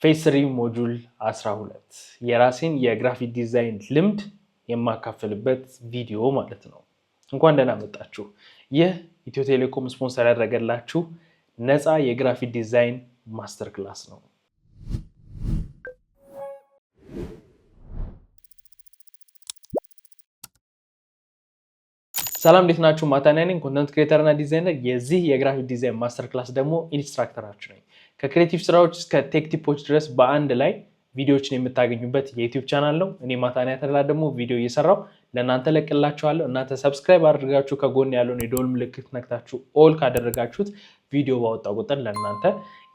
ፌስ 3 ሞጁል 12 የራሴን የግራፊክ ዲዛይን ልምድ የማካፈልበት ቪዲዮ ማለት ነው። እንኳን ደህና መጣችሁ። ይህ ኢትዮ ቴሌኮም ስፖንሰር ያደረገላችሁ ነፃ የግራፊክ ዲዛይን ማስተር ክላስ ነው። ሰላም እንዴት ናችሁ? ማታንያ ነኝ፣ ኮንተንት ክሬተር እና ዲዛይነር። የዚህ የግራፊክ ዲዛይን ማስተር ክላስ ደግሞ ኢንስትራክተራችሁ ነኝ። ከክሬቲቭ ስራዎች እስከ ቴክ ቲፖች ድረስ በአንድ ላይ ቪዲዮዎችን የምታገኙበት የዩቲዩብ ቻናል ነው። እኔ ማታንያ ተላ ደግሞ ቪዲዮ እየሰራው ለእናንተ ለቅላችኋለሁ። እናንተ ሰብስክራይብ አድርጋችሁ ከጎን ያለውን የደወል ምልክት ነክታችሁ ኦል ካደረጋችሁት ቪዲዮ ባወጣ ቁጥር ለእናንተ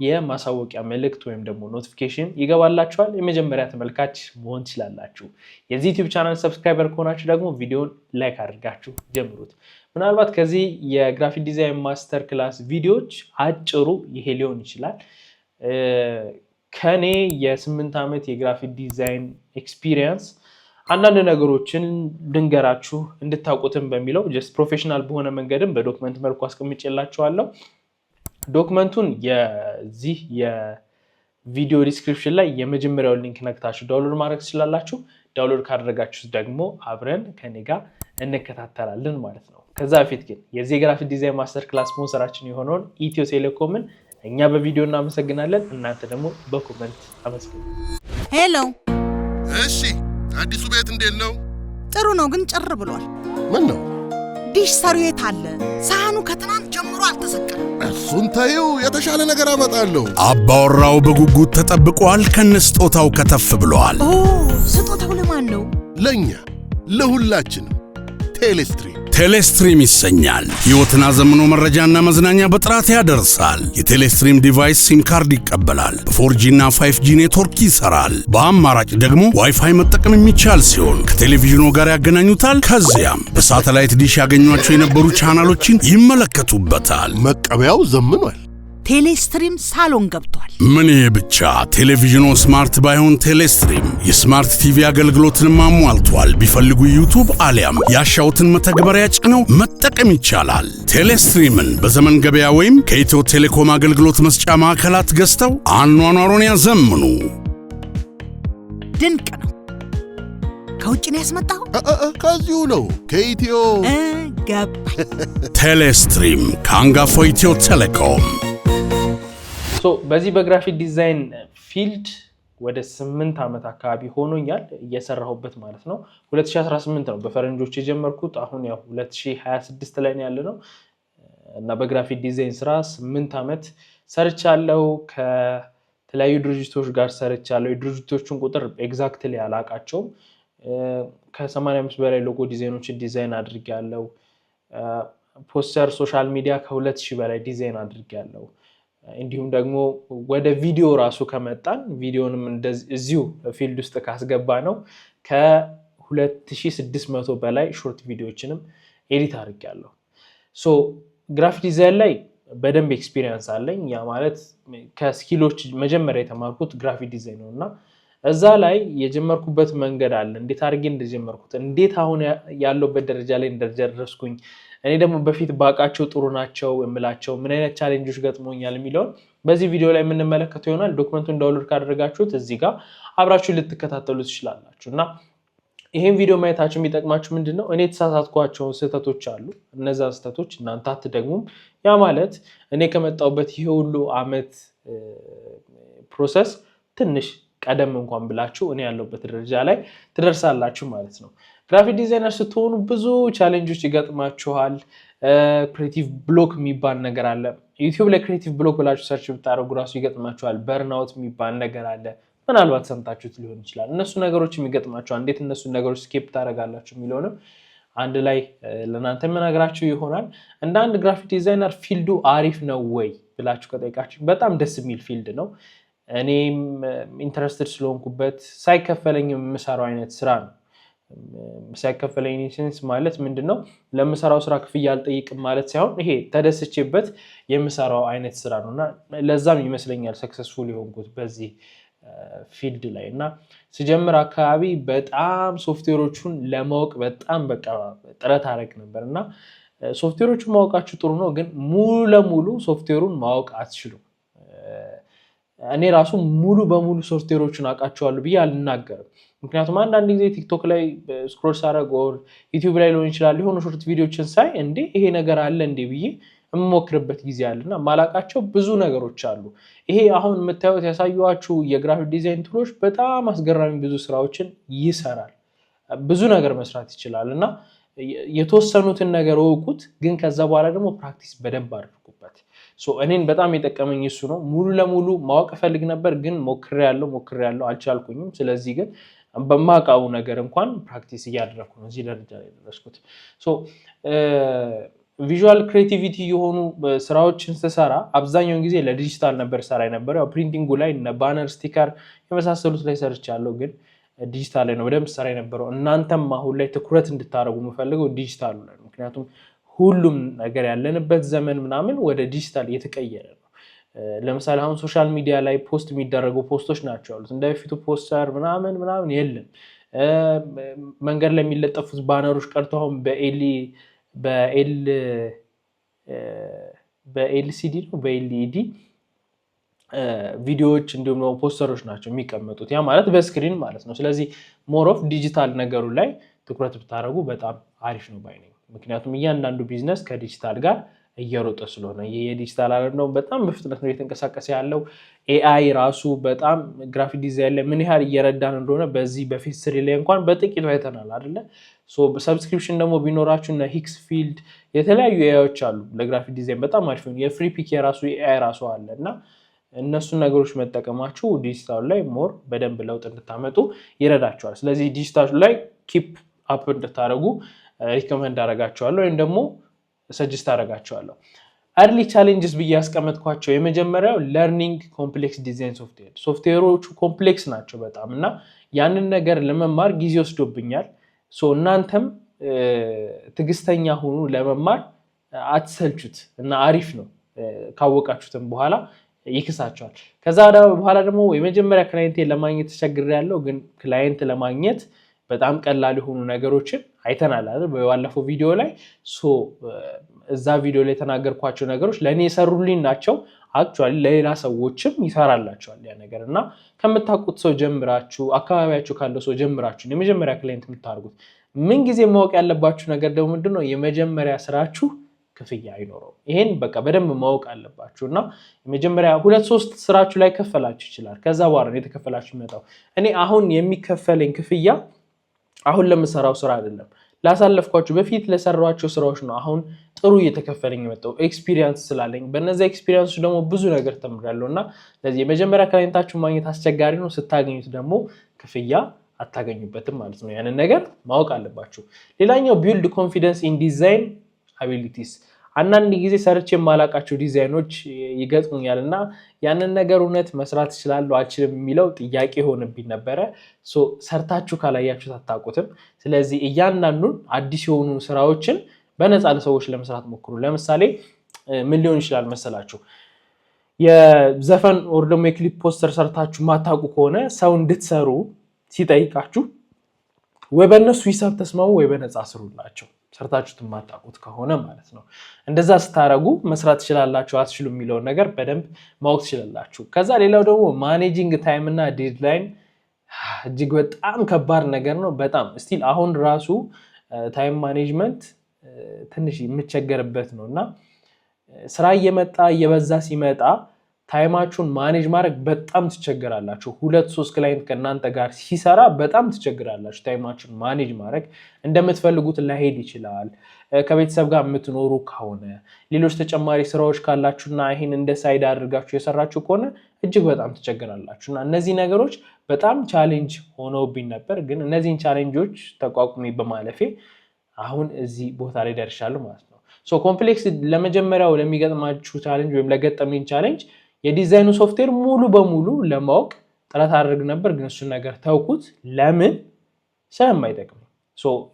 የማሳወቂያ መልእክት ወይም ደግሞ ኖቲፊኬሽን ይገባላችኋል። የመጀመሪያ ተመልካች መሆን ትችላላችሁ። የዚህ ዩቲዩብ ቻናል ሰብስክራይበር ከሆናችሁ ደግሞ ቪዲዮን ላይክ አድርጋችሁ ጀምሩት። ምናልባት ከዚህ የግራፊክ ዲዛይን ማስተር ክላስ ቪዲዮዎች አጭሩ ይሄ ሊሆን ይችላል። ከኔ የ8 ዓመት የግራፊክ ዲዛይን ኤክስፒሪየንስ አንዳንድ ነገሮችን ልንገራችሁ እንድታውቁትም በሚለው ጀስት ፕሮፌሽናል በሆነ መንገድም በዶክመንት መልኩ አስቀምጬላችኋለሁ። ዶክመንቱን የዚህ የቪዲዮ ዲስክሪፕሽን ላይ የመጀመሪያው ሊንክ ነክታችሁ ዳውንሎድ ማድረግ ትችላላችሁ። ዳውንሎድ ካደረጋችሁ ደግሞ አብረን ከኔ ጋር እንከታተላለን ማለት ነው። ከዛ በፊት ግን የዚህ የግራፊክ ዲዛይን ማስተር ክላስ ስፖንሰራችን የሆነውን ኢትዮ ቴሌኮምን እኛ በቪዲዮ እናመሰግናለን፣ እናንተ ደግሞ በኮመንት አመስግኑ። ሄሎ። እሺ፣ አዲሱ ቤት እንዴት ነው? ጥሩ ነው፣ ግን ጭር ብሏል። ምን ነው? ዲሽ ሰሪው የት አለ? ሳህኑ ከትናንት ጀምሮ አልተሰቀለም። እሱን ተይው፣ የተሻለ ነገር አመጣለሁ። አባወራው በጉጉት ተጠብቋል። ከነስጦታው ከተፍ ብሏል። ኦ፣ ስጦታው ለማን ነው? ለኛ ለሁላችንም። ቴሌስትሪም ቴሌስትሪም ይሰኛል። ሕይወትን አዘምኖ መረጃና መዝናኛ በጥራት ያደርሳል። የቴሌስትሪም ዲቫይስ ሲም ካርድ ይቀበላል። በ4G እና 5G ኔትወርክ ይሰራል። በአማራጭ ደግሞ ዋይፋይ መጠቀም የሚቻል ሲሆን ከቴሌቪዥኑ ጋር ያገናኙታል። ከዚያም በሳተላይት ዲሽ ያገኟቸው የነበሩ ቻናሎችን ይመለከቱበታል። መቀበያው ዘምኗል። ቴሌስትሪም ሳሎን ገብቷል። ምን ይሄ ብቻ! ቴሌቪዥኑ ስማርት ባይሆን ቴሌስትሪም የስማርት ቲቪ አገልግሎትንም አሟልቷል። ቢፈልጉ ዩቱብ አሊያም ያሻውትን መተግበሪያ ጭነው መጠቀም ይቻላል። ቴሌስትሪምን በዘመን ገበያ ወይም ከኢትዮ ቴሌኮም አገልግሎት መስጫ ማዕከላት ገዝተው አኗኗሩን ያዘምኑ። ድንቅ ነው። ከውጭ ነው ያስመጣው? ከዚሁ ነው፣ ከኢትዮ ገባኝ። ቴሌስትሪም ከአንጋፋው ኢትዮ ቴሌኮም። በዚህ በግራፊክ ዲዛይን ፊልድ ወደ 8 ዓመት አካባቢ ሆኖኛል እየሰራሁበት ማለት ነው። 2018 ነው በፈረንጆች የጀመርኩት። አሁን ያው 2026 ላይ ነው ያለነው እና በግራፊክ ዲዛይን ስራ 8 ዓመት ሰርቻለሁ። ከተለያዩ ድርጅቶች ጋር ሰርቻለሁ። የድርጅቶቹን ቁጥር ኤግዛክትሊ አላውቃቸውም። ከ85 በላይ ሎጎ ዲዛይኖችን ዲዛይን አድርጌያለሁ። ፖስተር፣ ሶሻል ሚዲያ ከ2000 በላይ ዲዛይን አድርጌያለሁ። እንዲሁም ደግሞ ወደ ቪዲዮ ራሱ ከመጣን ቪዲዮንም እዚሁ ፊልድ ውስጥ ካስገባ ነው ከ2600 በላይ ሾርት ቪዲዮዎችንም ኤዲት አድርጌያለሁ። ግራፊክ ዲዛይን ላይ በደንብ ኤክስፒሪየንስ አለኝ። ያ ማለት ከስኪሎች መጀመሪያ የተማርኩት ግራፊክ ዲዛይን ነው እና እዛ ላይ የጀመርኩበት መንገድ አለ። እንዴት አድርጌ እንደጀመርኩት፣ እንዴት አሁን ያለውበት ደረጃ ላይ እንደደረስኩኝ፣ እኔ ደግሞ በፊት ባቃቸው ጥሩ ናቸው የምላቸው ምን አይነት ቻሌንጆች ገጥሞኛል የሚለውን በዚህ ቪዲዮ ላይ የምንመለከተው ይሆናል። ዶክመንቱን ዳውንሎድ ካደረጋችሁት እዚህ ጋር አብራችሁ ልትከታተሉ ትችላላችሁ እና ይሄን ቪዲዮ ማየታችሁ የሚጠቅማችሁ ምንድነው? እኔ የተሳሳትኳቸው ስህተቶች አሉ። እነዛ ስህተቶች እናንተ አትደግሙም። ያ ማለት እኔ ከመጣሁበት ይሄ ሁሉ አመት ፕሮሰስ ትንሽ ቀደም እንኳን ብላችሁ እኔ ያለሁበት ደረጃ ላይ ትደርሳላችሁ ማለት ነው። ግራፊክ ዲዛይነር ስትሆኑ ብዙ ቻሌንጆች ይገጥማችኋል። ክሬቲቭ ብሎክ የሚባል ነገር አለ። ዩቲዩብ ላይ ክሬቲቭ ብሎክ ብላችሁ ሰርች ብታደርጉ ራሱ ይገጥማችኋል። በርናውት የሚባል ነገር አለ። ምናልባት ሰምታችሁት ሊሆን ይችላል። እነሱ ነገሮች የሚገጥማችኋል። እንዴት እነሱ ነገሮች ስኬፕ ታደርጋላችሁ የሚለውንም አንድ ላይ ለእናንተ የምነግራችሁ ይሆናል። እንደ አንድ ግራፊክ ዲዛይነር ፊልዱ አሪፍ ነው ወይ ብላችሁ ከጠይቃችሁ በጣም ደስ የሚል ፊልድ ነው። እኔም ኢንተረስትድ ስለሆንኩበት ሳይከፈለኝ የምሰራው አይነት ስራ ነው። ሳይከፈለኝ ሴንስ ማለት ምንድነው? ለምሰራው ስራ ክፍያ አልጠይቅም ማለት ሳይሆን ይሄ ተደስቼበት የምሰራው አይነት ስራ ነውና ለዛም ይመስለኛል ሰክሰስፉል የሆንኩት በዚህ ፊልድ ላይ እና ስጀምር አካባቢ በጣም ሶፍትዌሮቹን ለማወቅ በጣም በቃ ጥረት አደረግ ነበር እና ሶፍትዌሮቹን ማወቃችሁ ጥሩ ነው፣ ግን ሙሉ ለሙሉ ሶፍትዌሩን ማወቅ አትችሉም። እኔ ራሱ ሙሉ በሙሉ ሶፍትዌሮችን አውቃቸዋለሁ ብዬ አልናገርም። ምክንያቱም አንዳንድ ጊዜ ቲክቶክ ላይ ስክሮል ሳደርግ ኦር ዩቲዩብ ላይ ሊሆን ይችላል የሆኑ ሾርት ቪዲዮችን ሳይ እንዴ ይሄ ነገር አለ እንዴ ብዬ የምሞክርበት ጊዜ አለና ማላቃቸው ብዙ ነገሮች አሉ። ይሄ አሁን የምታዩት ያሳየኋችሁ የግራፊክ ዲዛይን ቱሎች በጣም አስገራሚ ብዙ ስራዎችን ይሰራል። ብዙ ነገር መስራት ይችላል እና የተወሰኑትን ነገር እወቁት፣ ግን ከዛ በኋላ ደግሞ ፕራክቲስ በደንብ አድርጉበት። እኔን በጣም የጠቀመኝ እሱ ነው። ሙሉ ለሙሉ ማወቅ እፈልግ ነበር፣ ግን ሞክሬያለሁ አልቻልኩኝም። ስለዚህ ግን በማውቀው ነገር እንኳን ፕራክቲስ እያደረኩ ነው እዚህ ደረጃ ላይ ደረስኩት። ቪዥዋል ክሬቲቪቲ የሆኑ ስራዎችን ስሰራ አብዛኛውን ጊዜ ለዲጂታል ነበር ሰራ የነበረው። ያው ፕሪንቲንጉ ላይ እነ ባነር፣ ስቲከር የመሳሰሉት ላይ ሰርቻለሁ፣ ግን ዲጂታል ላይ ነው በደንብ ሰራ የነበረው። እናንተም አሁን ላይ ትኩረት እንድታደርጉ የምፈልገው ዲጂታሉ ላይ ነው። ምክንያቱም ሁሉም ነገር ያለንበት ዘመን ምናምን ወደ ዲጂታል እየተቀየረ ነው። ለምሳሌ አሁን ሶሻል ሚዲያ ላይ ፖስት የሚደረጉ ፖስቶች ናቸው ያሉት። እንደ በፊቱ ፖስተር ምናምን የለም። መንገድ ላይ የሚለጠፉት ባነሮች ቀርቶ አሁን በኤልሲዲ ነው በኤልኢዲ ቪዲዮዎች እንዲሁም ደግሞ ፖስተሮች ናቸው የሚቀመጡት። ያ ማለት በስክሪን ማለት ነው። ስለዚህ ሞር ኦፍ ዲጂታል ነገሩ ላይ ትኩረት ብታደርጉ በጣም አሪፍ ነው ባይ ነኝ። ምክንያቱም እያንዳንዱ ቢዝነስ ከዲጂታል ጋር እየሮጠ ስለሆነ የዲጂታል ዓለም ነው በጣም በፍጥነት ነው እየተንቀሳቀሰ ያለው። ኤአይ ራሱ በጣም ግራፊክ ዲዛይን ላይ ምን ያህል እየረዳን እንደሆነ በዚህ በፌስ 3 ላይ እንኳን በጥቂቱ አይተናል አይደለ? ሰብስክሪፕሽን ደግሞ ቢኖራችሁ እና ሂክስ ፊልድ የተለያዩ ኤአይዎች አሉ ለግራፊክ ዲዛይን በጣም አሪፍ ነው። የፍሪ ፒክ የራሱ ኤአይ ራሱ አለ እና እነሱን ነገሮች መጠቀማችሁ ዲጂታሉ ላይ ሞር በደንብ ለውጥ እንድታመጡ ይረዳቸዋል። ስለዚህ ዲጂታሉ ላይ ኪፕ አፕ እንድታደርጉ ሪኮመንድ አደርጋቸዋለሁ ወይም ደግሞ ሰጀስት አደርጋቸዋለሁ። አርሊ ቻሌንጅስ ብዬ ያስቀመጥኳቸው የመጀመሪያው ለርኒንግ ኮምፕሌክስ ዲዛይን ሶፍትዌሮቹ ኮምፕሌክስ ናቸው በጣም እና ያንን ነገር ለመማር ጊዜ ወስዶብኛል። እናንተም ትዕግስተኛ ሁኑ፣ ለመማር አትሰልቹት እና አሪፍ ነው። ካወቃችሁትም በኋላ ይክሳቸዋል። ከዛ በኋላ ደግሞ የመጀመሪያ ክላይንቴን ለማግኘት ተቸግሬያለሁ፣ ግን ክላይንት ለማግኘት በጣም ቀላል የሆኑ ነገሮችን አይተናል አይደል? ባለፈው ቪዲዮ ላይ እዛ ቪዲዮ ላይ የተናገርኳቸው ነገሮች ለእኔ የሰሩልኝ ናቸው። አክቹዋሊ ለሌላ ሰዎችም ይሰራላቸዋል ያ ነገር እና ከምታውቁት ሰው ጀምራችሁ አካባቢያችሁ ካለው ሰው ጀምራችሁ የመጀመሪያ ክላይንት የምታደርጉት ምን ጊዜ ማወቅ ያለባችሁ ነገር ደግሞ ምንድነው የመጀመሪያ ስራችሁ ክፍያ አይኖረውም። ይሄን በቃ በደንብ ማወቅ አለባችሁ እና የመጀመሪያ 2-3 ስራችሁ ላይ ከፈላችሁ ይችላል። ከዛ በኋላ ነው የተከፈላችሁ የሚመጣው። እኔ አሁን የሚከፈለኝ ክፍያ አሁን ለምሰራው ስራ አይደለም፣ ላሳለፍኳችሁ በፊት ለሰራኋቸው ስራዎች ነው አሁን ጥሩ እየተከፈለኝ የመጣው ኤክስፒሪየንስ ስላለኝ። በእነዚያ ኤክስፒሪየንስ ደግሞ ብዙ ነገር ተምሬያለሁ እና ስለዚህ የመጀመሪያ ክላይንታችሁ ማግኘት አስቸጋሪ ነው። ስታገኙት ደግሞ ክፍያ አታገኙበትም ማለት ነው። ያንን ነገር ማወቅ አለባችሁ። ሌላኛው ቢልድ ኮንፊደንስ ኢን ዲዛይን አቢሊቲስ። አንዳንድ ጊዜ ሰርች የማላቃቸው ዲዛይኖች ይገጥሙኛል እና ያንን ነገር እውነት መስራት እችላለሁ አልችልም የሚለው ጥያቄ ሆነብኝ ነበረ። ሰርታችሁ ካላያችሁት አታውቁትም። ስለዚህ እያንዳንዱን አዲስ የሆኑ ስራዎችን በነፃ ለሰዎች ለመስራት ሞክሩ። ለምሳሌ ምን ሊሆን ይችላል መሰላችሁ? የዘፈን ወር ደግሞ የክሊፕ ፖስተር ሰርታችሁ ማታውቁ ከሆነ ሰው እንድትሰሩ ሲጠይቃችሁ ወይ በእነሱ ሂሳብ ተስማሙ ወይ በነፃ ስሩላቸው፣ ሰርታችሁት የማታውቁት ከሆነ ማለት ነው። እንደዛ ስታረጉ መስራት ትችላላችሁ አትችሉ የሚለውን ነገር በደንብ ማወቅ ትችላላችሁ። ከዛ ሌላው ደግሞ ማኔጂንግ ታይም እና ዴድላይን እጅግ በጣም ከባድ ነገር ነው። በጣም ስቲል አሁን ራሱ ታይም ማኔጅመንት ትንሽ የምቸገርበት ነው እና ስራ እየበዛ ሲመጣ ታይማችሁን ማኔጅ ማድረግ በጣም ትቸገራላችሁ። 2-3 ክላይንት ከእናንተ ጋር ሲሰራ በጣም ትቸገራላችሁ። ታይማችሁን ማኔጅ ማድረግ እንደምትፈልጉት ላይሄድ ይችላል። ከቤተሰብ ጋር የምትኖሩ ከሆነ ሌሎች ተጨማሪ ስራዎች ካላችሁና ይሄን እንደ ሳይድ አድርጋችሁ የሰራችሁ ከሆነ እጅግ በጣም ትቸገራላችሁ እና እነዚህ ነገሮች በጣም ቻሌንጅ ሆነውብኝ ነበር። ግን እነዚህን ቻሌንጆች ተቋቁሜ በማለፌ አሁን እዚህ ቦታ ላይ ደርሻለሁ ማለት ነው። ኮምፕሌክስ ለመጀመሪያው ለሚገጥማችሁ ቻሌንጅ ወይም ለገጠመኝ ቻሌንጅ የዲዛይኑ ሶፍትዌር ሙሉ በሙሉ ለማወቅ ጥረት አድርግ ነበር፣ ግን እሱን ነገር ተውኩት። ለምን? ስለማይጠቅም።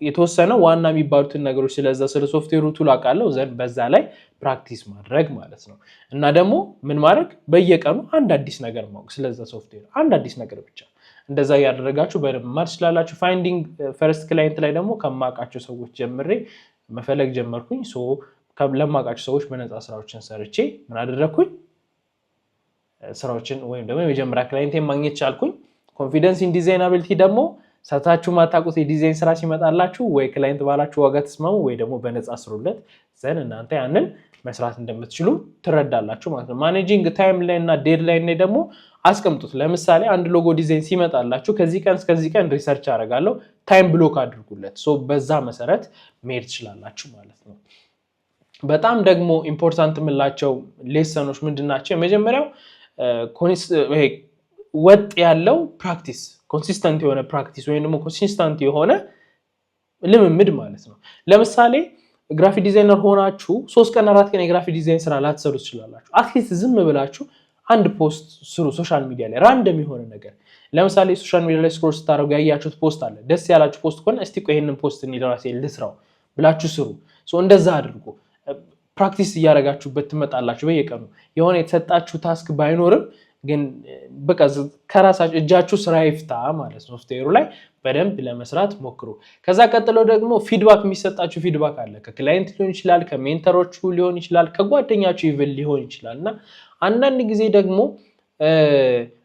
የተወሰነ ዋና የሚባሉትን ነገሮች ስለዛ ስለ ሶፍትዌሩ ቱል አውቃለሁ፣ ዘንድ በዛ ላይ ፕራክቲስ ማድረግ ማለት ነው። እና ደግሞ ምን ማድረግ በየቀኑ አንድ አዲስ ነገር ማወቅ ስለዛ ሶፍትዌር አንድ አዲስ ነገር ብቻ። እንደዛ ያደረጋችሁ በደንብ ማድረግ ትችላላችሁ። ፋይንዲንግ ፈርስት ክላይንት ላይ ደግሞ ከማውቃቸው ሰዎች ጀምሬ መፈለግ ጀመርኩኝ። ለማውቃቸው ሰዎች በነፃ ስራዎችን ሰርቼ ምን አደረግኩኝ? ስራዎችን ወይም ደግሞ የመጀመሪያ ክላይንቴን ማግኘት ቻልኩኝ። ኮንፊደንስ ኢን ዲዛይናቢሊቲ ደግሞ ሰርታችሁ ማታውቁት የዲዛይን ስራ ሲመጣላችሁ ወይ ክላይንት ባላችሁ ዋጋ ተስማሙ ወይ ደግሞ በነፃ ስሩለት ዘን እናንተ ያንን መስራት እንደምትችሉ ትረዳላችሁ ማለት ነው። ማኔጂንግ ታይም ላይን እና ዴድላይን ላይ ደግሞ አስቀምጡት። ለምሳሌ አንድ ሎጎ ዲዛይን ሲመጣላችሁ ከዚህ ቀን እስከዚህ ቀን ሪሰርች አደርጋለሁ ታይም ብሎክ አድርጉለት። በዛ መሰረት መሄድ ትችላላችሁ ማለት ነው። በጣም ደግሞ ኢምፖርታንት የምላቸው ሌሰኖች ምንድናቸው? የመጀመሪያው ወጥ ያለው ፕራክቲስ፣ ኮንሲስተንት የሆነ ፕራክቲስ ወይም ደግሞ ኮንሲስተንት የሆነ ልምምድ ማለት ነው። ለምሳሌ ግራፊክ ዲዛይነር ሆናችሁ 3 ቀን 4 ቀን የግራፊክ ዲዛይን ስራ ላትሰሩ ትችላላችሁ። አትሊስት ዝም ብላችሁ አንድ ፖስት ስሩ ሶሻል ሚዲያ ላይ ራንደም የሆነ ነገር። ለምሳሌ ሶሻል ሚዲያ ላይ ስክሮል ስታደርጉ ያያችሁት ፖስት አለ፣ ደስ ያላችሁ ፖስት ከሆነ እስቲ ቆይ ይሄንን ፖስት እኔ ለራሴ ልስራው ብላችሁ ስሩ። እንደዛ አድርጉ። ፕራክቲስ እያደረጋችሁበት ትመጣላችሁ። በየቀኑ የሆነ የተሰጣችሁ ታስክ ባይኖርም ግን በቃ ከራሳችሁ እጃችሁ ስራ ይፍታ ማለት ነው። ሶፍትዌሩ ላይ በደንብ ለመስራት ሞክሩ። ከዛ ቀጥሎ ደግሞ ፊድባክ የሚሰጣችሁ ፊድባክ አለ። ከክላይንት ሊሆን ይችላል፣ ከሜንተሮቹ ሊሆን ይችላል፣ ከጓደኛችሁ ኢቭን ሊሆን ይችላል። እና አንዳንድ ጊዜ ደግሞ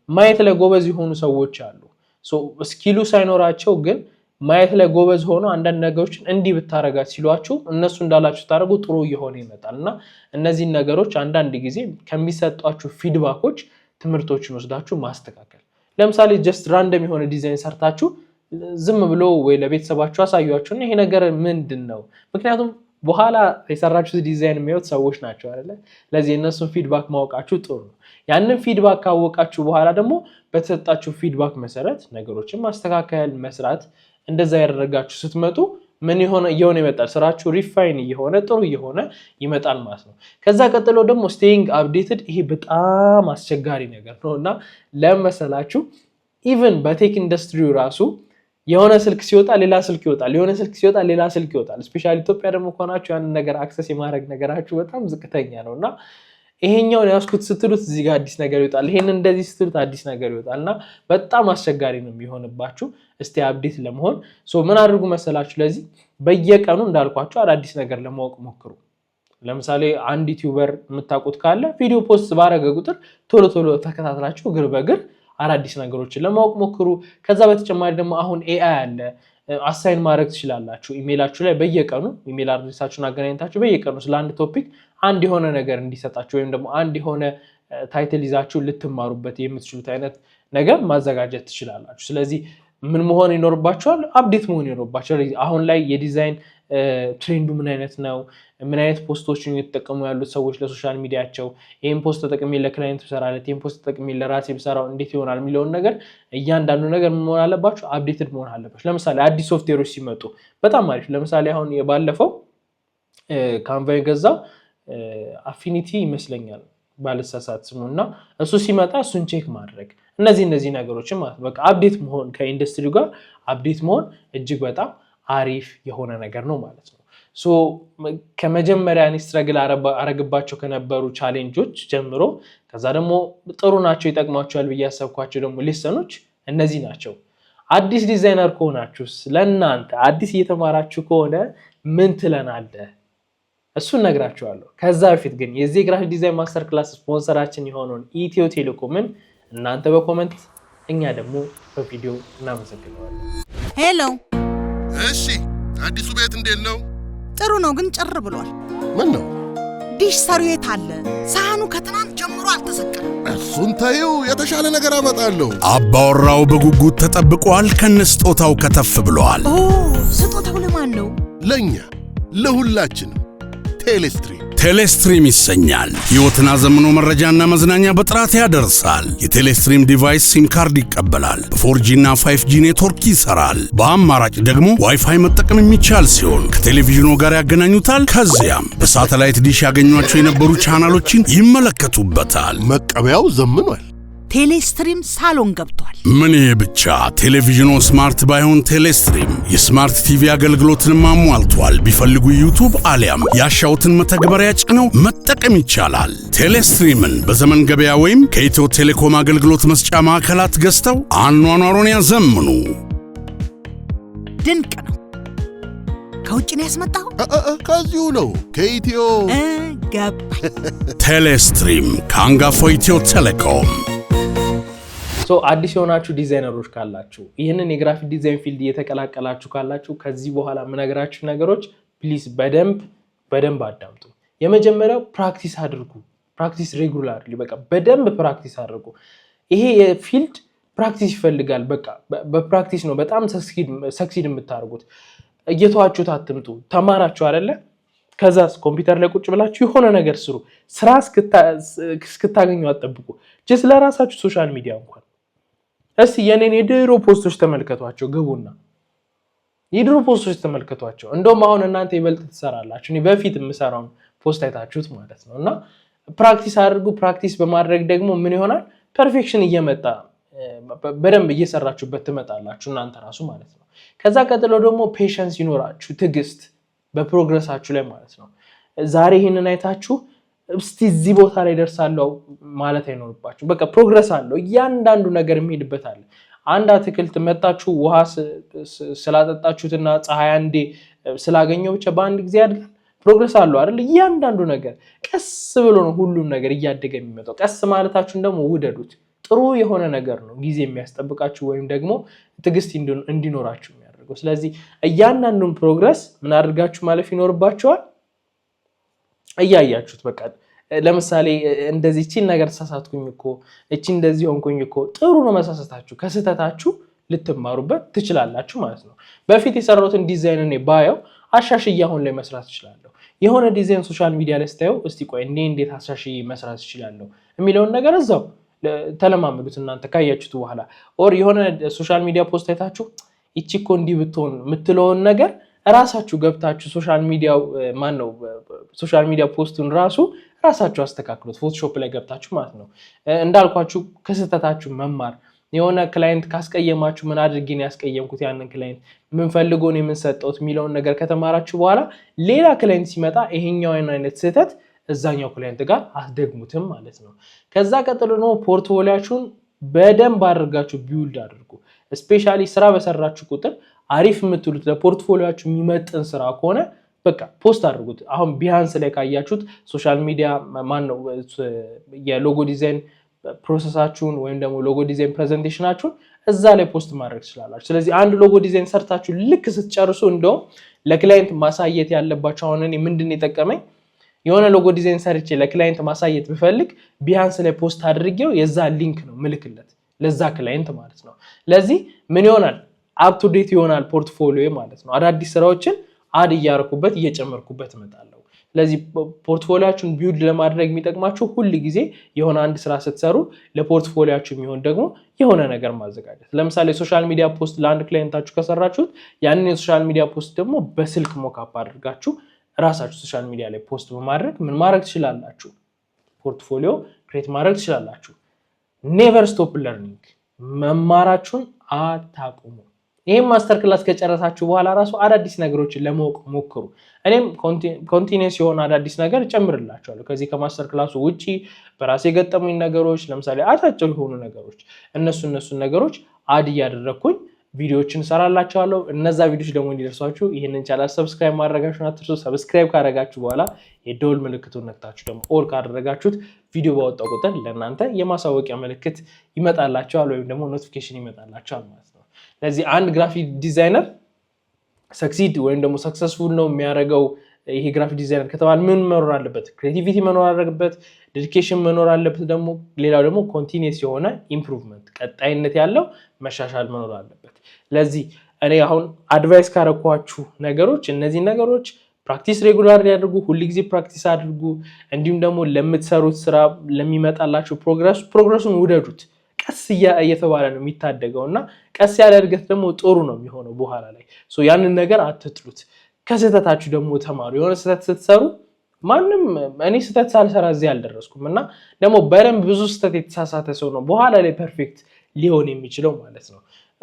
ማየት ላይ ጎበዝ የሆኑ ሰዎች አሉ። ስኪሉ ሳይኖራቸው ግን ማየት ላይ ጎበዝ ሆኖ አንዳንድ ነገሮችን እንዲህ ብታረጋት ሲሏችሁ እነሱ እንዳላችሁ ታደርጉ ጥሩ እየሆነ ይመጣል። እና እነዚህን ነገሮች አንዳንድ ጊዜ ከሚሰጧችሁ ፊድባኮች ትምህርቶችን ወስዳችሁ ማስተካከል። ለምሳሌ ጀስት ራንደም የሆነ ዲዛይን ሰርታችሁ ዝም ብሎ ወይ ለቤተሰባችሁ አሳዩአችሁና ይሄ ነገር ምንድነው? ምክንያቱም በኋላ የሰራችሁት ዲዛይን የሚያዩት ሰዎች ናቸው አይደለ? ለዚህ እነሱን ፊድባክ ማወቃችሁ ጥሩ ነው። ያንን ፊድባክ ካወቃችሁ በኋላ ደግሞ በተሰጣችሁ ፊድባክ መሰረት ነገሮችን ማስተካከል መስራት። እንደዛ ያደረጋችሁ ስትመጡ ምን እየሆነ ይመጣል? ስራችሁ ሪፋይን እየሆነ ጥሩ እየሆነ ይመጣል ማለት ነው። ከዛ ቀጥሎ ደግሞ ስቴይንግ አፕዴትድ፣ ይሄ በጣም አስቸጋሪ ነገር ነው እና ለመሰላችሁ ኢቭን በቴክ ኢንዱስትሪው ራሱ የሆነ ስልክ ሲወጣ ሌላ ስልክ ይወጣል፣ የሆነ ስልክ ሲወጣ ሌላ ስልክ ይወጣል። ስፔሻሊ ኢትዮጵያ ደግሞ ከሆናችሁ ያንን ነገር አክሰስ የማድረግ ነገራችሁ በጣም ዝቅተኛ ነው እና ይሄኛውን ያስኩት ስትሉት እዚህ ጋር አዲስ ነገር ይወጣል፣ ይሄንን እንደዚህ ስትሉት አዲስ ነገር ይወጣል እና በጣም አስቸጋሪ ነው የሚሆንባችሁ። እስቲ አፕዴት ለመሆን ምን አድርጉ መሰላችሁ? ለዚህ በየቀኑ እንዳልኳችሁ አዳዲስ ነገር ለማወቅ ሞክሩ። ለምሳሌ አንድ ዩቲዩበር የምታውቁት ካለ ቪዲዮ ፖስት ባረገ ቁጥር ቶሎ ቶሎ ተከታትላችሁ እግር በእግር አዳዲስ ነገሮችን ለማወቅ ሞክሩ። ከዛ በተጨማሪ ደግሞ አሁን ኤአይ አለ፣ አሳይን ማድረግ ትችላላችሁ። ኢሜይላችሁ ላይ በየቀኑ ኢሜይል አድሬሳችሁን አገናኝታችሁ በየቀኑ ስለ አንድ ቶፒክ አንድ የሆነ ነገር እንዲሰጣችሁ ወይም ደግሞ አንድ የሆነ ታይትል ይዛችሁ ልትማሩበት የምትችሉት አይነት ነገር ማዘጋጀት ትችላላችሁ። ስለዚህ ምን መሆን ይኖርባችኋል? አፕዴት መሆን ይኖርባችኋል። አሁን ላይ የዲዛይን ትሬንዱ ምን አይነት ነው? ምን አይነት ፖስቶችን እየተጠቀሙ ያሉት ሰዎች ለሶሻል ሚዲያቸው፣ ይህን ፖስት ተጠቅሜ ለክላይንት ብሰራለት፣ ይህን ፖስት ተጠቅሜ ለራሴ ብሰራው እንዴት ይሆናል የሚለውን ነገር እያንዳንዱ ነገር ምን መሆን አለባችሁ? አፕዴትድ መሆን አለባችሁ። ለምሳሌ አዲስ ሶፍትዌሮች ሲመጡ በጣም አሪፍ። ለምሳሌ አሁን የባለፈው ካንቫ የገዛው አፊኒቲ ይመስለኛል ባልሳሳት ስሙ እና እሱ ሲመጣ እሱን ቼክ ማድረግ እነዚህ ነገሮችን ማለት ነው። በቃ አፕዴት መሆን ከኢንዱስትሪ ጋር አፕዴት መሆን እጅግ በጣም አሪፍ የሆነ ነገር ነው ማለት ነው። ከመጀመሪያ እኔ ስትረግል አረግባቸው ከነበሩ ቻሌንጆች ጀምሮ ከዛ ደግሞ ጥሩ ናቸው ይጠቅማቸዋል ብዬ ያሰብኳቸው ደግሞ ሌሰኖች እነዚህ ናቸው። አዲስ ዲዛይነር ከሆናችሁስ ለእናንተ አዲስ እየተማራችሁ ከሆነ ምን ትለናለህ? እሱን ነግራችኋለሁ። ከዛ በፊት ግን የዚህ ግራፊክ ዲዛይን ማስተር ክላስ ስፖንሰራችን የሆነውን ኢትዮ ቴሌኮምን እናንተ በኮመንት እኛ ደግሞ በቪዲዮ እናመሰግነዋለን። ሄሎ። እሺ፣ አዲሱ ቤት እንዴት ነው? ጥሩ ነው፣ ግን ጭር ብሏል። ምን ነው? ዲሽ ሰሪው የት አለ? ሳህኑ ከትናንት ጀምሮ አልተሰቀለም። እሱን ታየው፣ የተሻለ ነገር አመጣለሁ። አባወራው በጉጉት ተጠብቋል። ከነስጦታው ከተፍ ብሏል። ኦ፣ ስጦታው ለማን ነው? ለኛ ለሁላችንም። ቴሌስትሪም ይሰኛል። ሕይወትን አዘምኖ መረጃና መዝናኛ በጥራት ያደርሳል። የቴሌስትሪም ዲቫይስ ሲም ካርድ ይቀበላል። በ4G እና 5G ኔትወርክ ይሰራል። በአማራጭ ደግሞ ዋይፋይ መጠቀም የሚቻል ሲሆን ከቴሌቪዥኑ ጋር ያገናኙታል። ከዚያም በሳተላይት ዲሽ ያገኟቸው የነበሩ ቻናሎችን ይመለከቱበታል። መቀበያው ዘምኗል። ቴሌስትሪም ሳሎን ገብቷል። ምን ይሄ ብቻ! ቴሌቪዥኑ ስማርት ባይሆን ቴሌስትሪም የስማርት ቲቪ አገልግሎትን አሟልቷል። ቢፈልጉ ዩቲዩብ አሊያም ያሻውትን መተግበሪያ ጭነው መጠቀም ይቻላል። ቴሌስትሪምን በዘመን ገበያ ወይም ከኢትዮ ቴሌኮም አገልግሎት መስጫ ማዕከላት ገዝተው አኗኗሩን ያዘምኑ። ድንቅ ነው። ከውጭ ነው ያስመጣው? ከዚሁ ነው ከኢትዮ ገባኝ። ቴሌስትሪም ከአንጋፋው ኢትዮ ቴሌኮም። አዲስ የሆናችሁ ዲዛይነሮች ካላችሁ ይህንን የግራፊክ ዲዛይን ፊልድ እየተቀላቀላችሁ ካላችሁ ከዚህ በኋላ የምነግራችሁ ነገሮች ፕሊዝ በደንብ አዳምጡ። የመጀመሪያው ፕራክቲስ አድርጉ። ፕራክቲስ ሬጉላርሊ በቃ በደንብ ፕራክቲስ አድርጉ። ይሄ የፊልድ ፕራክቲስ ይፈልጋል። በቃ በፕራክቲስ ነው በጣም ሰክሲድ የምታደርጉት። እየተዋችሁት አትምጡ። ተማራችሁ አይደለ? ከዛስ ኮምፒውተር ላይ ቁጭ ብላችሁ የሆነ ነገር ስሩ። ስራ እስክታገኙ አትጠብቁ። ጀስት ለራሳችሁ ሶሻል ሚዲያ እንኳን እስቲ የኔን የድሮ ፖስቶች ተመልከቷቸው። ግቡና የድሮ ፖስቶች ተመልከቷቸው። እንደውም አሁን እናንተ ይበልጥ ትሰራላችሁ። እኔ በፊት የምሰራውን ፖስት አይታችሁት ማለት ነው። እና ፕራክቲስ አድርጉ። ፕራክቲስ በማድረግ ደግሞ ምን ይሆናል? ፐርፌክሽን እየመጣ በደንብ እየሰራችሁበት ትመጣላችሁ እናንተ ራሱ ማለት ነው። ከዛ ቀጥሎ ደግሞ ፔሸንስ ይኖራችሁ፣ ትዕግስት በፕሮግረሳችሁ ላይ ማለት ነው። ዛሬ ይህንን አይታችሁ እስቲ እዚህ ቦታ ላይ ደርሳለሁ ማለት አይኖርባችሁ። በቃ ፕሮግረስ አለው፣ እያንዳንዱ ነገር የሚሄድበት አለ። አንድ አትክልት መጣችሁ ውሃ ስላጠጣችሁትና ፀሐይ አንዴ ስላገኘው ብቻ በአንድ ጊዜ ያድጋል? ፕሮግረስ አለው አይደል? እያንዳንዱ ነገር ቀስ ብሎ ነው ሁሉም ነገር እያደገ የሚመጣው። ቀስ ማለታችሁን ደግሞ ውደዱት። ጥሩ የሆነ ነገር ነው ጊዜ የሚያስጠብቃችሁ ወይም ደግሞ ትዕግስት እንዲኖራችሁ የሚያደርገው። ስለዚህ እያንዳንዱን ፕሮግረስ ምን አድርጋችሁ ማለፍ ይኖርባችኋል? እያያችሁት በቃ ለምሳሌ እንደዚህ እቺን ነገር ተሳሳትኩኝ እኮ እቺ እንደዚህ ሆንኩኝ እኮ ጥሩ ነው መሳሳታችሁ። ከስህተታችሁ ልትማሩበት ትችላላችሁ ማለት ነው። በፊት የሰራሁትን ዲዛይን እኔ ባየው አሻሽዬ አሁን ላይ መስራት እችላለሁ። የሆነ ዲዛይን ሶሻል ሚዲያ ላይ ስታየው እስቲ ቆይ እንዴት አሻሽዬ መስራት እችላለሁ የሚለውን ነገር እዛው ተለማመዱት እናንተ ካያችሁት በኋላ። ኦር የሆነ ሶሻል ሚዲያ ፖስት አይታችሁ እቺ እኮ እንዲህ ብትሆን የምትለውን ነገር ራሳችሁ ገብታችሁ ሶሻል ሚዲያ ፖስቱን ራሳችሁ አስተካክሉት። ፎቶሾፕ ላይ ገብታችሁ ማለት ነው። እንዳልኳችሁ ከስህተታችሁ መማር። የሆነ ክላይንት ካስቀየማችሁ ምን አድርጌ ነው ያስቀየምኩት ያንን ክላይንት፣ ምን ፈልጎ ነው የምንሰጠውት የሚለውን ነገር ከተማራችሁ በኋላ ሌላ ክላይንት ሲመጣ ይሄኛውን አይነት ስህተት እዛኛው ክላይንት ጋር አስደግሙትም ማለት ነው። ከዛ ቀጥሎ ነው ፖርትፎሊያችሁን በደንብ አድርጋችሁ ቢውልድ አድርጉ። ስፔሻሊ ስራ በሰራችሁ ቁጥር አሪፍ የምትሉት ለፖርትፎሊያችሁ የሚመጥን ስራ ከሆነ በቃ ፖስት አድርጉት። አሁን ቢሃንስ ላይ ካያችሁት ሶሻል ሚዲያ የሎጎ ዲዛይን ፕሮሰሳችሁን ወይም ደግሞ ሎጎ ዲዛይን ፕሬዘንቴሽናችሁን እዛ ላይ ፖስት ማድረግ ትችላላችሁ። ስለዚህ አንድ ሎጎ ዲዛይን ሰርታችሁ ልክ ስትጨርሱ እንደውም ለክላይንት ማሳየት ያለባችሁ አሁን እኔ ምንድን ነው የጠቀመኝ የሆነ ሎጎ ዲዛይን ሰርቼ ለክላይንት ማሳየት ብፈልግ ቢሃንስ ላይ ፖስት አድርጌው የዛ ሊንክ ነው ምልክለት ለዛ ክላይንት ማለት ነው። ለዚህ ምን ይሆናል? አፕ ቱ ዴት ይሆናል ፖርትፎሊዮ ማለት ነው። አዳዲስ ስራዎችን አድ እያረኩበት እየጨመርኩበት እመጣለሁ። ስለዚህ ፖርትፎሊዮአችሁን ቢውልድ ለማድረግ የሚጠቅማችሁ ሁል ጊዜ የሆነ አንድ ስራ ስትሰሩ ለፖርትፎሊዮአችሁ የሚሆን ደግሞ የሆነ ነገር ማዘጋጀት። ለምሳሌ ሶሻል ሚዲያ ፖስት ለአንድ ክላይንታችሁ ከሰራችሁት ያንን የሶሻል ሚዲያ ፖስት ደግሞ በስልክ ሞካፕ አድርጋችሁ ራሳችሁ ሶሻል ሚዲያ ላይ ፖስት በማድረግ ምን ማድረግ ትችላላችሁ? ፖርትፎሊዮ ክሬት ማድረግ ትችላላችሁ። ኔቨር ስቶፕ ለርኒንግ፣ መማራችሁን አታቁሙ። ይህም ማስተር ክላስ ከጨረሳችሁ በኋላ ራሱ አዳዲስ ነገሮችን ለማወቅ ሞክሩ። እኔም ኮንቲኒየስ የሆነ አዳዲስ ነገር እጨምርላችኋለሁ ከዚህ ከማስተር ክላሱ ውጪ በራሴ የገጠሙኝ ነገሮች፣ ለምሳሌ አጫጭር የሆኑ ነገሮች እነሱን ነገሮች አድ እያደረግኩኝ ቪዲዮዎችን እሰራላችኋለሁ። እነዛ ቪዲዮዎች ደግሞ እንዲደርሷችሁ ይህንን ቻናል ሰብስክራይብ ማድረጋችሁን አትርሱ። ሰብስክራይብ ካደረጋችሁ በኋላ የደወል ምልክቱን ነክታችሁ ደግሞ ኦል ካደረጋችሁት ቪዲዮ ባወጣው ቁጥር ለእናንተ የማሳወቂያ ምልክት ይመጣላችኋል ወይም ደግሞ ኖቲፊኬሽን ይመጣላችኋል ማለት ነው። ስለዚህ አንድ ግራፊክ ዲዛይነር ሰክሲድ ወይም ደግሞ ሰክሰስፉል ነው የሚያደርገው ይሄ ግራፊክ ዲዛይነር ከተባለ ምን መኖር አለበት? ክሬቲቪቲ መኖር አለበት፣ ዴዲኬሽን መኖር አለበት። ደግሞ ሌላው ደግሞ ኮንቲኒየስ የሆነ ኢምፕሩቭመንት ቀጣይነት ያለው መሻሻል መኖር አለበት። ስለዚህ እኔ አሁን አድቫይስ ካረኳችሁ ነገሮች እነዚህ ነገሮች ፕራክቲስ ሬጉላር ያድርጉ፣ ሁልጊዜ ፕራክቲስ አድርጉ። እንዲሁም ደግሞ ለምትሰሩት ስራ ለሚመጣላችሁ ፕሮግረሱን ውደዱት። ቀስ እየተባለ ነው የሚታደገው እና ቀስ ያለ እድገት ደግሞ ጥሩ ነው የሚሆነው በኋላ ላይ። ያንን ነገር አትጥሉት። ከስህተታችሁ ደግሞ ተማሩ። የሆነ ስህተት ስትሰሩ እኔ ስህተት ሳልሰራ እዚህ አልደረስኩም እና ደግሞ በደንብ ብዙ ስህተት የተሳሳተ ሰው ነው በኋላ ላይ ፐርፌክት ሊሆን የሚችለው ማለት ነው።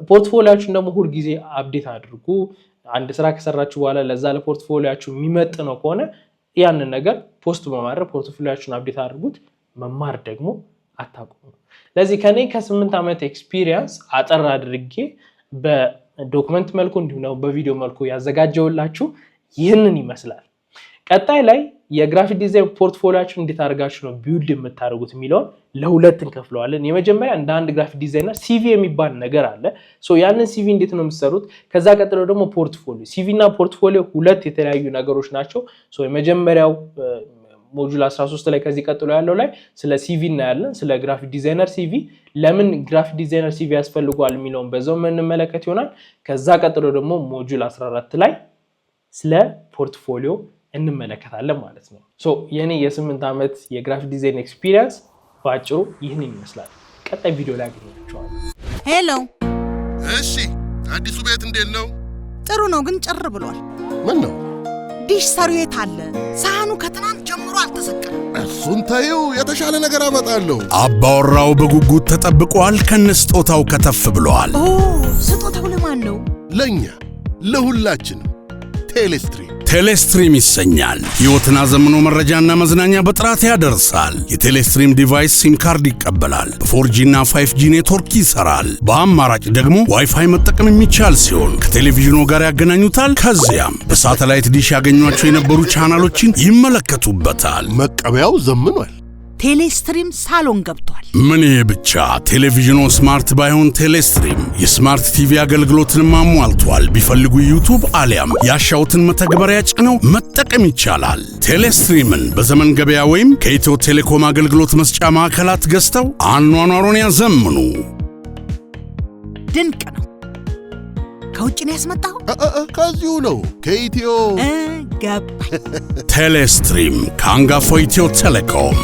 ፖርትፎሊዮአችሁን ደግሞ ሁልጊዜ አፕዴት አድርጉ። አንድ ስራ ከሰራችሁ በኋላ ለዛ ለፖርትፎሊዮአችሁ የሚመጥ ነው ከሆነ ያንን ነገር ፖስት በማድረግ ፖርትፎሊዮአችሁን አፕዴት አድርጉት። መማር ደግሞ አታቁሙ። ለዚህ ከኔ ከ8 ዓመት ኤክስፒሪየንስ አጠር አድርጌ በዶክመንት መልኩ እንዲሁም ደግሞ በቪዲዮ መልኩ ያዘጋጀውላችሁ ይህንን ይመስላል። ቀጣይ ላይ የግራፊክ ዲዛይን ፖርትፎሊዮአችሁን እንዴት አድርጋችሁ ነው ቢልድ የምታደርጉት የሚለውን ለሁለት እንከፍለዋለን። የመጀመሪያ እንደ አንድ ግራፊክ ዲዛይነር ሲቪ የሚባል ነገር አለ። ያንን ሲቪ እንዴት ነው የምትሰሩት? ከዛ ቀጥሎ ደግሞ ፖርትፎሊዮ። ሲቪ እና ፖርትፎሊዮ ሁለት የተለያዩ ነገሮች ናቸው። የመጀመሪያው ሞጁል 13 ላይ ከዚህ ቀጥሎ ያለው ላይ ስለ ሲቪ እናያለን። ስለ ግራፊክ ዲዛይነር ሲቪ፣ ለምን ግራፊክ ዲዛይነር ሲቪ ያስፈልገዋል የሚለውን በዛው የምንመለከት ይሆናል። ከዛ ቀጥሎ ደግሞ ሞጁል 14 ላይ ስለ ፖርትፎሊዮ እንመለከታለን ማለት ነው። የኔ የ8 ዓመት የግራፊክ ዲዛይን ኤክስፒሪየንስ በአጭሩ ይህን ይመስላል። ቀጣይ ቪዲዮ ላይ አገኛችኋለሁ። ሄሎ። እሺ፣ አዲሱ ቤት እንዴት ነው? ጥሩ ነው፣ ግን ጭር ብሏል። ምን ነው? ዲሽ ሰሪው የት አለ? ሳህኑ ከትናንት ጀምሮ አልተሰቀለም። እሱን ተይው፣ የተሻለ ነገር አመጣለሁ። አባወራው በጉጉት ተጠብቋል። ከነስጦታው ከተፍ ብሏል። ስጦታው ለማን ነው? ለኛ ለሁላችንም። ቴሌስትሪም ይሰኛል። ሕይወትን አዘምኖ መረጃና መዝናኛ በጥራት ያደርሳል። የቴሌስትሪም ዲቫይስ ሲም ካርድ ይቀበላል። በ4G እና 5G ኔትወርክ ይሰራል። በአማራጭ ደግሞ ዋይፋይ መጠቀም የሚቻል ሲሆን ከቴሌቪዥኑ ጋር ያገናኙታል። ከዚያም በሳተላይት ዲሽ ያገኟቸው የነበሩ ቻናሎችን ይመለከቱበታል። መቀበያው ዘምኗል። ቴሌስትሪም ሳሎን ገብቷል። ምን ይሄ ብቻ! ቴሌቪዥኑ ስማርት ባይሆን ቴሌስትሪም የስማርት ቲቪ አገልግሎትን አሟልቷል። ቢፈልጉ ዩቲዩብ አሊያም ያሻውትን መተግበሪያ ጭነው መጠቀም ይቻላል። ቴሌስትሪምን በዘመን ገበያ ወይም ከኢትዮ ቴሌኮም አገልግሎት መስጫ ማዕከላት ገዝተው አኗኗሩን ያዘምኑ። ድንቅ ነው። ከውጭ ነው ያስመጣው? ከዚሁ ነው፣ ከኢትዮ ገባኝ። ቴሌስትሪም ከአንጋፋው ኢትዮ ቴሌኮም